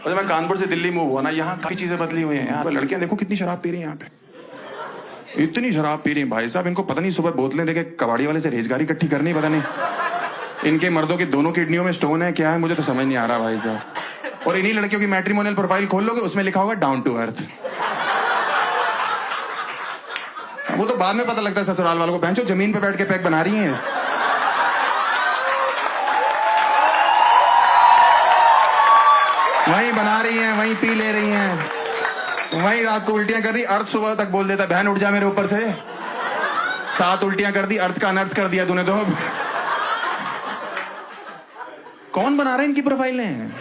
और जब मैं कानपुर से दिल्ली मूव हुआ ना, यहाँ काफी चीजें बदली हुई हैं। यहाँ पे लड़कियां देखो कितनी शराब पी रही हैं, यहाँ पे इतनी शराब पी रही हैं भाई साहब। इनको पता नहीं सुबह बोतलें देके कबाड़ी वाले से रेजगारी इकट्ठी करनी, पता नहीं इनके मर्दों की दोनों किडनियों में स्टोन है क्या है, मुझे तो समझ नहीं आ रहा भाई साहब। और इन्हीं लड़कियों की मैट्रिमोनियल प्रोफाइल खोल लोगे, उसमें लिखा होगा डाउन टू अर्थ। वो तो बाद में पता लगता है ससुराल वालों को, बहनचो जमीन पे बैठ के पैक बना रही हैं। वहीं बना रही हैं, वहीं पी ले रही हैं, वहीं रात को उल्टियां कर रही, अर्थ सुबह तक बोल देता बहन उठ जा मेरे ऊपर से। 7 उल्टियां कर दी, अर्थ का अनर्थ कर दिया तूने तो। कौन बना रहा है इनकी प्रोफाइलें?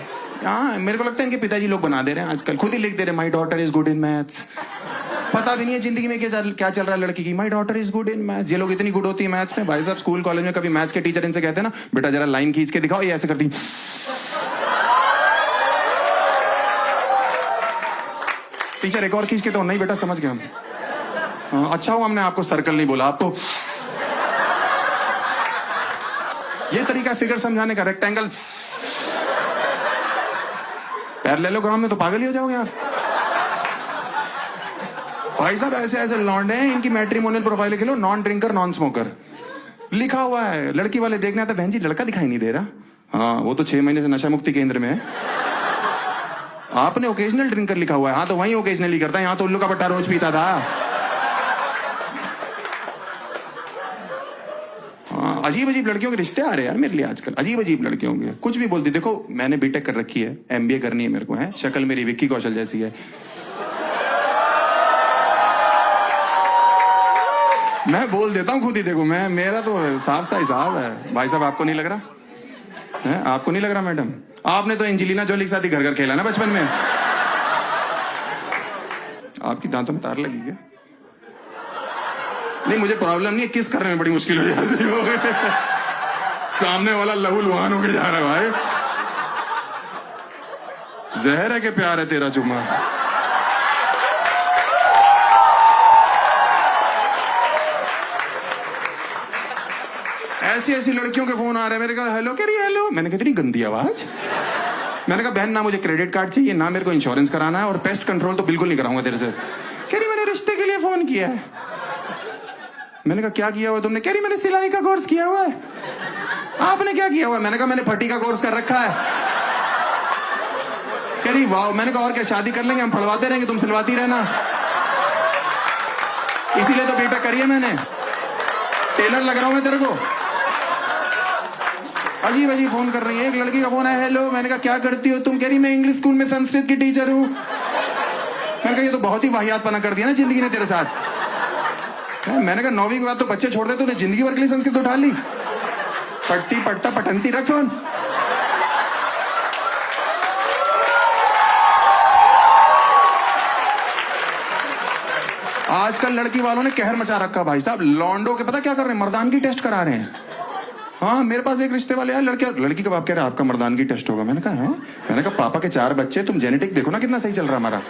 हाँ, मेरे को लगता है इनके पिताजी लोग बना दे रहे हैं आजकल, खुद ही लिख दे रहे हैं my daughter is good in maths. पता भी नहीं है जिंदगी में क्या चल रहा है लड़की की। My daughter is good in maths. ये लोग इतनी गुड होती है मैथ्स में भाई साहब। स्कूल कॉलेज में कभी मैथ्स के टीचर इनसे कहते हैं ना, बेटा जरा लाइन खींच के दिखाओ, ये ऐसे करती। टीचर एक और खींच के तो नहीं बेटा समझ गए हम। अच्छा हुआ हमने आपको सर्कल नहीं बोला, आप तो ये तरीका फिगर समझाने का, रेक्टेंगल पैरेललोग्राम में तो पागल ही हो जाओगे यार भाई साहब। ऐसे ऐसे लौंडे हैं, इनकी मैट्रिमोनियल प्रोफाइल खेलो, नॉन ड्रिंकर नॉन स्मोकर लिखा हुआ है। लड़की वाले देखने आते, बहन जी लड़का दिखाई नहीं दे रहा। हाँ, वो तो 6 महीने से नशा मुक्ति केंद्र में है। आपने ओकेजनल ड्रिंकर लिखा हुआ है। हाँ, तो वहीं ओकेजनली करता है, यहाँ तो उल्लू का पट्टा रोज पीता था। हाँ, अजीब अजीब लड़कियों के रिश्ते आ रहे हैं यार मेरे लिए आजकल, अजीब अजीब लड़कियों के। कुछ भी बोलती। देखो मैंने बीटेक कर रखी है, MBA करनी है मेरे को, है शक्ल मेरी विक्की कौशल जैसी है। मैं बोल देता हूँ खुद ही, देखो मैं, मेरा तो साफ सा हिसाब है भाई साहब। आपको नहीं लग रहा है? आपको नहीं लग रहा मैडम? आपने तो एंजेलिना जोली के साथ ही घर घर खेला ना बचपन में। आपकी दांतों में तार लगी है? नहीं, मुझे प्रॉब्लम नहीं है, किस करने में बड़ी मुश्किल हो जाती है। सामने वाला लहू लुहान होके जा रहा है भाई। जहर है कि प्यार है तेरा चुम्मा। ऐसी ऐसी लड़कियों के फोन आ रहे हैं मेरे घर, हेलो कह रही हेलो। मैंने कहा इतनी गंदी आवाज। मैंने कहा बहन ना मुझे क्रेडिट कार्ड चाहिए, ना मेरे को इंश्योरेंस कराना है, और पेस्ट कंट्रोल तो बिल्कुल नहीं कराऊंगा तेरे से। कह रही मैंने रिश्ते के लिए फोन किया है। मैंने कहा क्या किया हुआ तुमने? कह रही मैंने सिलाई का कोर्स किया हुआ है। आपने क्या किया हुआ है? मैंने कहा मैंने फटी का कोर्स कर रखा है। कह रही वाह। मैंने कहा और क्या, शादी कर लेंगे हम, फड़वाते रहेंगे, तुम सिलवाती रहना। इसीलिए तो बीटेक करी है मैंने, टेलर लग रहा हूं मैं तेरे को। अजीब अजीब फोन कर रही है। एक लड़की का फोन है, हेलो। मैंने कहा क्या करती हो तुम? कह रही मैं इंग्लिश स्कूल में संस्कृत की टीचर हूँ। मैंने कहा ये तो बहुत ही वाहियातपना कर दिया ना जिंदगी ने तेरे साथ। मैंने कहा 9वीं के बाद तो बच्चे छोड़ दे, तूने जिंदगी भर के लिए संस्कृत उठा ली। पढ़ती पढ़ता पटंती रख फोन। आजकल लड़की वालों ने कहर मचा रखा भाई साहब। लॉन्डो के पता क्या कर रहे हैं? मर्दानगी टेस्ट करा रहे हैं। हाँ, मेरे पास एक रिश्ते वाले हैं, लड़की का बाप कह रहा है आपका मर्दानगी टेस्ट होगा। मैंने कहा है? मैंने कहा पापा के 4 बच्चे, तुम जेनेटिक देखो ना कितना सही चल रहा है हमारा।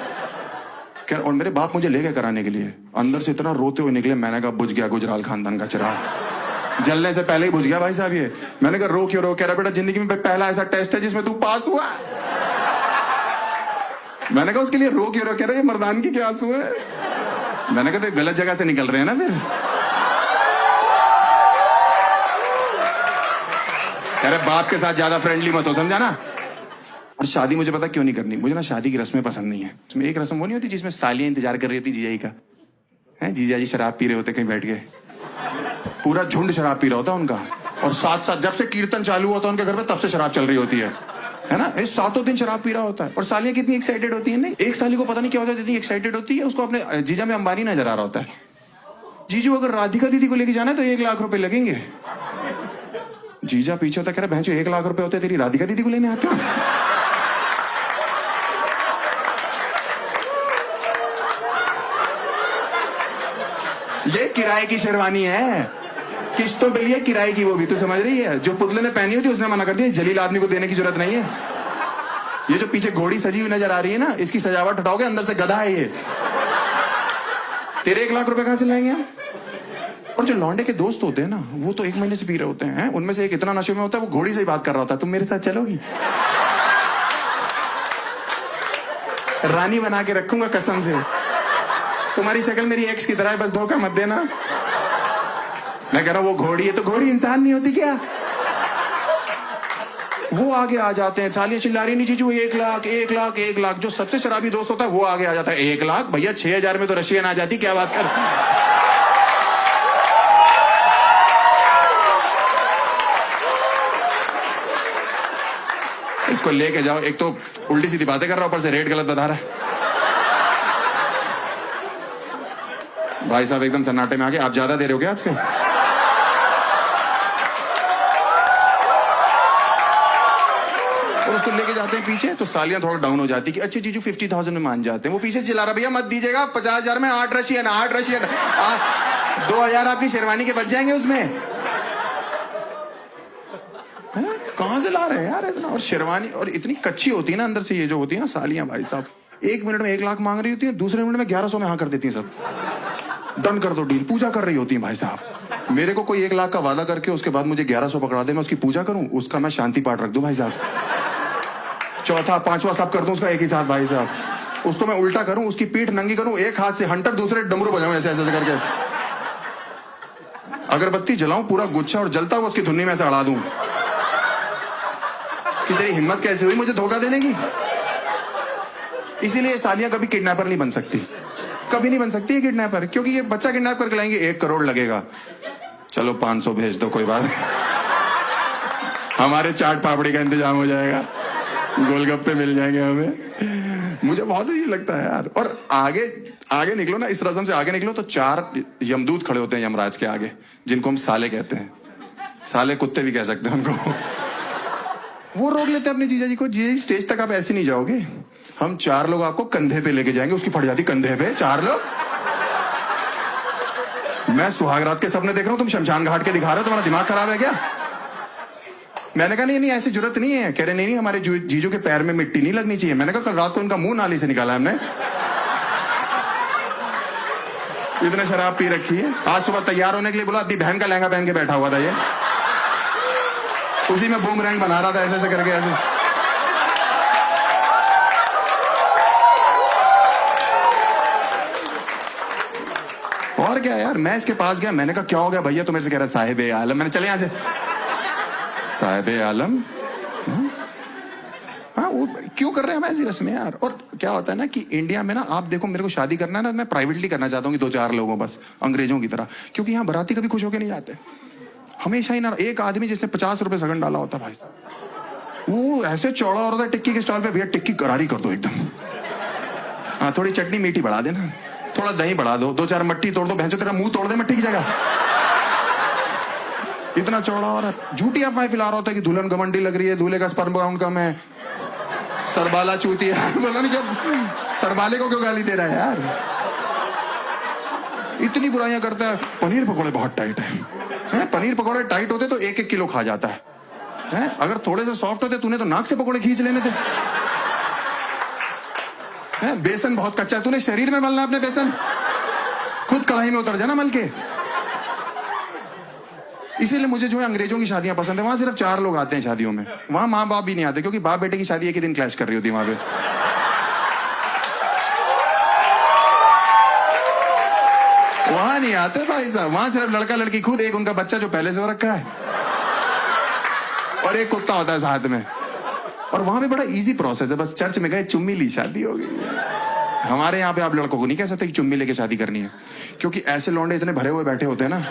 कह और मेरे बाप मुझे ले गए कराने के लिए, अंदर से इतना रोते हुए निकले। मैंने कहा बुझ गया गुजराल खानदान का चिराग, जलने से पहले ही बुझ गया भाई साहब ये। मैंने कहा रो क्यों रो? कह रहा बेटा जिंदगी में पहला ऐसा टेस्ट है जिसमें तू पास हुआ। मैंने कहा उसके लिए रो क्यों रो? कह रहा ये मर्दानगी के आंसू है। मैंने कहा तो गलत जगह से निकल रहे हैं ना फिर। कह रहे बाप के साथ ज्यादा फ्रेंडली मत हो, समझा ना। और शादी मुझे पता क्यों नहीं करनी, मुझे ना शादी की रस्में पसंद नहीं है। उसमें एक रस्म वो नहीं होती जिसमें सालियां इंतजार कर रही होती जीजाजी का, है जीजा जी शराब पी रहे होते कहीं बैठ के, पूरा झुंड शराब पी रहा होता उनका, और साथ साथ जब से कीर्तन चालू होता है उनके घर पे तब से शराब चल रही होती है ना। इस 7 दिन शराब पी रहा होता है। और सालियां कितनी एक्साइटेड होती है। नहीं, एक साली को पता नहीं क्या होता है, इतनी एक्साइटेड होती है, उसको अपने जीजा में अंबानी नजर आ रहा होता है। जीजू अगर राधिका दीदी को लेके जाना है तो 1 लाख रुपए लगेंगे। जीजा पीछे होता, कह रहा बहन 1 लाख रुपए होते तेरी राधिका दीदी को लेने आते हो। ये किराए की शेरवानी है, किस्तों पे लिए किराए की, वो भी तो समझ रही है। जो पुतले ने पहनी होती उसने मना कर दिया, जलील आदमी को देने की जरूरत नहीं है। ये जो पीछे घोड़ी सजी हुई नजर आ रही है ना, इसकी सजावट हटाओगे अंदर से गधा है ये। तेरे 1 लाख रुपए कहां से लाएंगे हम? और जो लौंडे के दोस्त होते हैं ना, वो तो 1 महीने से पी रहे होते हैं। उनमें से एक इतना नशे में होता है वो घोड़ी से ही बात कर रहा होता है, तुम मेरे साथ चलोगी? रानी बना के रखूंगा कसम से। तुम्हारी शक्ल मेरी एक्स की तरह है, बस धोखा मत देना। मैं कह रहा हूं वो घोड़ी है तो घोड़ी इंसान नहीं होती क्या? वो आगे आ जाते हैं, सालियां चिल्ला रही नहीं जीजू 1 लाख 1 लाख 1 लाख। जो सबसे शराबी दोस्त होता है वो आगे आ जाता है 1 लाख। भैया 6000 में तो रशियन आ जाती, क्या बात कर। इसको लेके जाओ, एक तो उल्टी सीधी बातें कर रहा है, ऊपर से रेट गलत बता रहा है। भाई साहब एकदम सन्नाटे में आ गए। आप ज्यादा दे रहे हो क्या आजकल? और उसको लेके जाते हैं पीछे तो सालियां थोड़ा डाउन हो जाती कि अच्छे जीजू 50,000 में मान जाते हैं। वो पीछे चिल्ला रहा भैया मत दीजिएगा 50,000 में 8 रशियन 2000 आपकी शेरवानी के बच जाएंगे उसमें। कहां से ला रहे हैं यार इतना? और शेरवानी और इतनी कच्ची होती है ना अंदर से, ये जो होती है ना सालियां भाई साहब, 1 मिनट में 1 लाख मांग रही होती है, दूसरे मिनट में 1100 में हाँ कर देती है। सब डन कर दो डील, पूजा कर रही होती है भाई साहब। मेरे को कोई 1 लाख का वादा करके उसके बाद मुझे 1100 पकड़ा दे, मैं उसकी पूजा करूं, उसका मैं शांति पाठ रख दूं भाई साहब। चौथा 5वां सब कर दूं उसका एक ही साथ भाई साहब। उसको मैं उल्टा करूं, उसकी पीठ नंगी करूं, एक हाथ से हंटर दूसरे डमरू बजाऊं ऐसे ऐसे करके, अगरबत्ती जलाऊं पूरा गुच्छा और जलता हुआ उसकी धुन्नी में से अड़ा दूं कि तेरी हिम्मत कैसे हुई मुझे धोखा देने की। इसीलिए सालियां कभी किडनैपर नहीं बन सकती, कभी नहीं बन सकती है किडनैपर, क्योंकि ये बच्चा किडनैप करके लाएंगे 1 करोड़ लगेगा, चलो 500 भेज दो कोई बात नहीं, हमारे चाट पापड़ी का इंतजाम हो जाएगा, गोलगप्पे मिल जाएंगे हमें। मुझे बहुत ही लगता है यार। और आगे निकलो ना, इस रस्म से आगे निकलो तो 4 यमदूत खड़े होते हैं यमराज के आगे, जिनको हम साले कहते हैं। साले कुत्ते भी कह सकते हैं उनको। वो रोक लेते हैं अपने जीजा जी को, जीजा स्टेज तक आप ऐसे नहीं जाओगे, हम 4 लोग आपको कंधे पे लेके जाएंगे। उसकी फट जाती कंधे पे 4 लोग। मैं सुहागरात के सपने देख रहा हूं, तुम शमशान घाट के दिखा रहे हो, तुम्हारा दिमाग खराब है क्या? मैंने कहा नहीं ऐसी जरूरत नहीं है। कह रहे नहीं हमारे जीजू के पैर में मिट्टी नहीं लगनी चाहिए। मैंने कहा कल रात को उनका मुंह नाली से निकाला हमने, इतने शराब पी रखी है। आज सुबह तैयार होने के लिए बोला, अपनी बहन का लहंगा पहन के बैठा हुआ था ये, उसी में बूमरैंग बना रहा था ऐसे ऐसे करके ऐसे। और क्या यार, मैं इसके पास गया, मैंने कहा क्या हो गया भैया? तो मेरे से कह रहा साहिब आलम। मैंने चले यहां से, साहिब आलम हाँ वो क्यों कर रहे हैं हम ऐसी रस्में यार? और क्या होता है ना कि इंडिया में ना, आप देखो मेरे को शादी करना है ना, मैं प्राइवेटली करना चाहता हूँ कि 2-4 लोगों बस, अंग्रेजों की तरह, क्योंकि यहाँ बाराती कभी खुश होकर नहीं जाते। हमेशा ही ना एक आदमी जिसने 50 रुपए सगन डाला होता भाई साहब, वो ऐसे चौड़ा हो रहा था टिक्की के स्टॉल पे, भैया टिक्की करारी कर दो एकदम, हाँ थोड़ी चटनी मीठी बढ़ा देना, थोड़ा दही बढ़ा दो, 2-4 मट्टी तोड़ दो, भैंसो तेरा मुंह तोड़ दे मट्टी की जगह। इतना चौड़ा हो रहा है। झूठी अफवाह फैला रहा होता है कि दुल्हन घमंडी लग रही है, दूल्हे का स्पर्म काउंट कम है, सरबाला चूती है। बोला नहीं क्या, सरबाले को क्यों गाली दे रहा है यार? इतनी बुराइयां करता है। पनीर पकौड़े बहुत टाइट है, पनीर पकौड़े टाइट होते तो 1-1 किलो खा जाता है, अगर थोड़े से सॉफ्ट होते तूने तो नाक से पकौड़े खींच लेने थे। बेसन बहुत कच्चा है, तूने शरीर में मलना अपने बेसन, खुद कढ़ाई में उतर जाना मल के। इसीलिए मुझे जो है अंग्रेजों की शादियां पसंद है, वहां सिर्फ 4 लोग आते हैं शादियों में, वहां माँ बाप भी नहीं आते, क्योंकि बाप बेटे की शादी एक ही दिन क्लैश कर रही होती है वहां पे। वहां नहीं आते भाई साहब, वहां सिर्फ लड़का लड़की खुद, एक उनका बच्चा जो पहले से हो रखा है, और एक कुत्ता होता है साथ में। और वहां पे बड़ा इजी प्रोसेस है, बस चर्च में गए, चुम्मी ली, शादी हो गई। हमारे यहाँ पे आप लड़कों को नहीं कह सकते कि चुम्मी लेके शादी करनी है, क्योंकि ऐसे लौंडे इतने भरे हुए बैठे होते हैं ना,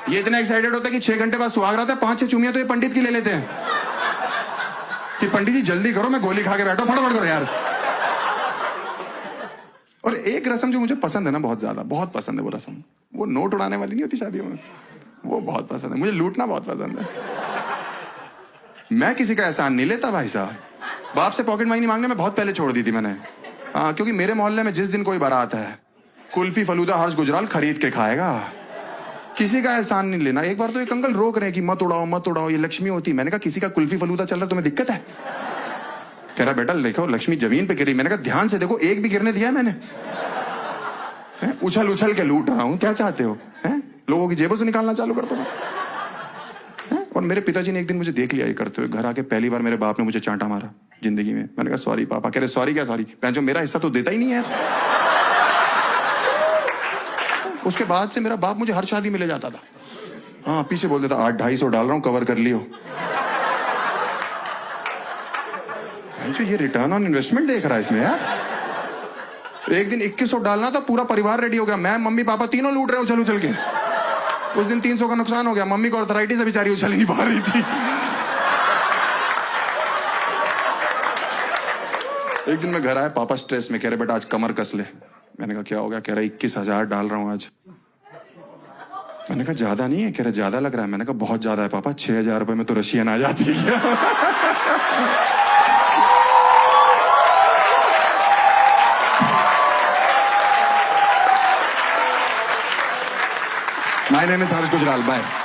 ये इतने एक्साइटेड होते हैं कि 6 घंटे बाद सुहाग रात है, 5-6 चुम्मियां तो ये पंडित की ले लेते हैं कि पंडित जी जल्दी करो, मैं गोली खा के बैठो, फटाफट करो यार। और एक रस्म जो मुझे पसंद है ना, बहुत ज्यादा, बहुत पसंद है वो रस्म, वो नोट उड़ाने वाली नहीं होती शादियों में, वो बहुत पसंद है मुझे, लूटना बहुत पसंद है। मैं किसी का एहसान नहीं लेता भाई साहब, बाप से पॉकेट मनी नहीं मांगने में बहुत पहले छोड़ दी थी मैंने। हाँ, क्योंकि मेरे मोहल्ले में जिस दिन कोई बारात है, कुल्फी फलूदा हर्ष गुजराल खरीद के खाएगा, किसी का एहसान नहीं लेना। एक बार तो एक अंकल रोक रहे हैं कि मत उड़ाओ, ये लक्ष्मी होती। मैंने कहा किसी का कुल्फी फलूदा चल रहा है, तुम्हें दिक्कत है? कह रहा बेटा देखो लक्ष्मी जमीन पे गिरी। मैंने कहा ध्यान से देखो, एक भी गिरने दिया है मैंने? उछल उछल के लूट रहा हूं, क्या चाहते हो? लोगों की जेबों से निकालना चालू कर दो। और मेरे पिताजी ने एक दिन मुझे देख लिया ये करते हुए, घर आके पहली बार मेरे बाप ने मुझे चांटा मारा। जिंदगी में। मैंने कहा सॉरी पापा। कह रहे सॉरी क्या सॉरी, जो मेरा हिस्सा तो देता ही नहीं है। उसके बाद से मेरा बाप मुझे हर शादी में ले जाता था। हाँ, पीछे बोल देता 800-250 डाल रहा हूं, कवर कर लियो। जो ये रिटर्न ऑन इन्वेस्टमेंट देख रहा है इसमें यार। एक दिन 2100 डालना था, पूरा परिवार रेडी हो गया, मैं मम्मी पापा तीनों लूट रहे हो चल के। उस दिन 300 का नुकसान हो गया, मम्मी को आर्थराइटिस है बेचारी, उछल नहीं पा रही थी। एक दिन मैं घर आया, पापा स्ट्रेस में, कह रहे बेटा आज कमर कस ले। मैंने कहा क्या हो गया? कह रहा 21,000 डाल रहा हूं आज। मैंने कहा ज्यादा नहीं है? कह रहे ज्यादा लग रहा है। मैंने कहा बहुत ज्यादा है पापा, 6,000 रुपए में तो रशियन आ जाती है। My name is Harsh Gujral. Bye.